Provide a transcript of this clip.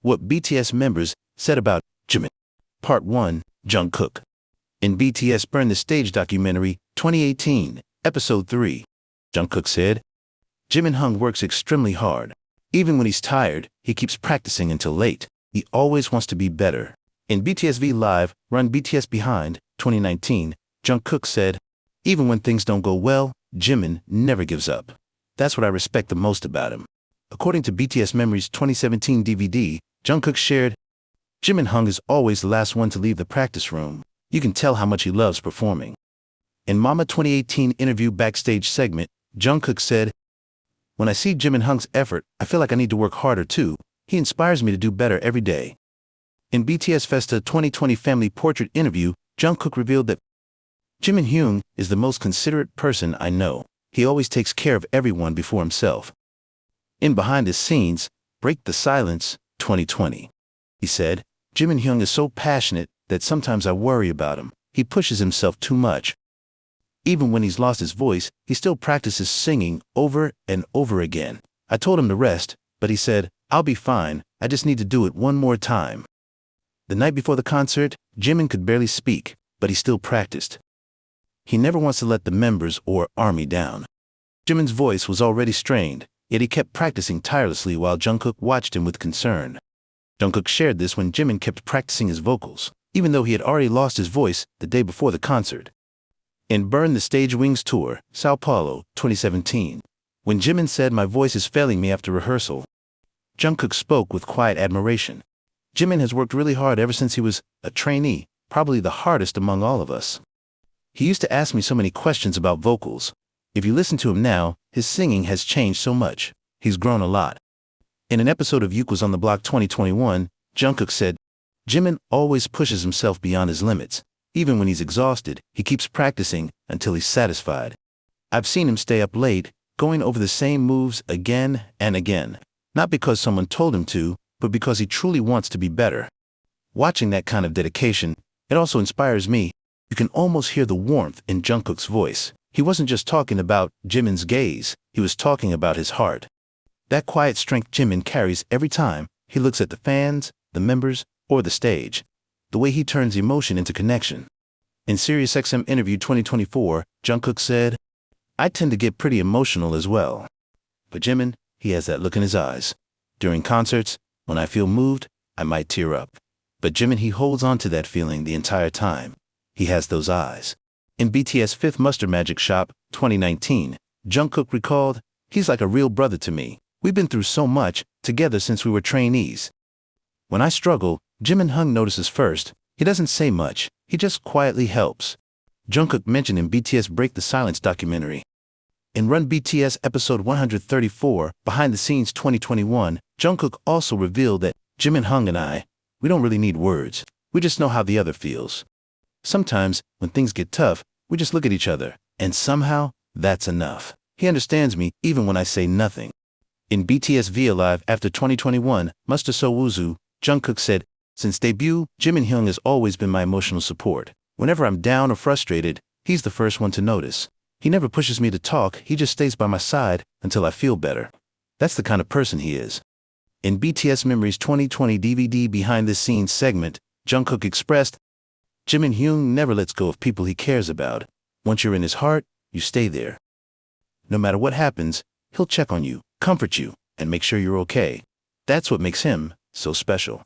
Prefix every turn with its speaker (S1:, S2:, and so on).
S1: What BTS members said about Jimin. Part 1, Jungkook. In BTS Burn the Stage documentary, 2018, Episode 3, Jungkook said, Jimin works extremely hard. Even when he's tired, he keeps practicing until late. He always wants to be better. In BTS V Live, Run BTS Behind, 2019, Jungkook said, even when things don't go well, Jimin never gives up. That's what I respect the most about him. According to BTS Memories 2017 DVD, Jungkook shared, Jimin is always the last one to leave the practice room. You can tell how much he loves performing. In Mama 2018 interview backstage segment, Jungkook said, when I see Jimin's effort, I feel like I need to work harder too. He inspires me to do better every day. In BTS Festa 2020 family portrait interview, Jungkook revealed that Jimin is the most considerate person I know. He always takes care of everyone before himself. In Behind the Scenes, Break the Silence 2020, he said, Jimin is so passionate that sometimes I worry about him. He pushes himself too much. Even when he's lost his voice, he still practices singing over and over again. I told him to rest, but he said, I'll be fine, I just need to do it one more time. The night before the concert, Jimin could barely speak, but he still practiced. He never wants to let the members or army down. Jimin's voice was already strained, yet he kept practicing tirelessly while Jungkook watched him with concern. Jungkook shared this when Jimin kept practicing his vocals, even though he had already lost his voice the day before the concert. In Burn the Stage Wings Tour, Sao Paulo, 2017, when Jimin said my voice is failing me after rehearsal, Jungkook spoke with quiet admiration. Jimin has worked really hard ever since he was a trainee, probably the hardest among all of us. He used to ask me so many questions about vocals. If you listen to him now, his singing has changed so much. He's grown a lot. In an episode of Yuko's on the Block 2021, Jungkook said, Jimin always pushes himself beyond his limits. Even when he's exhausted, he keeps practicing until he's satisfied. I've seen him stay up late, going over the same moves again and again. Not because someone told him to, but because he truly wants to be better. Watching that kind of dedication, it also inspires me. You can almost hear the warmth in Jungkook's voice. He wasn't just talking about Jimin's gaze, he was talking about his heart. That quiet strength Jimin carries every time he looks at the fans, the members, or the stage. The way he turns emotion into connection. In SiriusXM interview 2024, Jungkook said, I tend to get pretty emotional as well. But Jimin, he has that look in his eyes. During concerts, when I feel moved, I might tear up. But Jimin, he holds on to that feeling the entire time. He has those eyes. In BTS Fifth Muster Magic Shop, 2019, Jungkook recalled, he's like a real brother to me. We've been through so much together since we were trainees. When I struggle, Jimin notices first. He doesn't say much, he just quietly helps. Jungkook mentioned in BTS Break the Silence documentary. In Run BTS episode 134, Behind the Scenes 2021, Jungkook also revealed that Jimin and we don't really need words. We just know how the other feels. Sometimes, when things get tough, we just look at each other, and somehow, that's enough. He understands me even when I say nothing. In BTS V Live after 2021, Muster So Wuzu, Jungkook said, since debut, Jimin has always been my emotional support. Whenever I'm down or frustrated, he's the first one to notice. He never pushes me to talk, he just stays by my side until I feel better. That's the kind of person he is. In BTS Memories 2020 DVD Behind the Scenes segment, Jungkook expressed, Jimin never lets go of people he cares about. Once you're in his heart, you stay there. No matter what happens, he'll check on you, comfort you, and make sure you're okay. That's what makes him so special.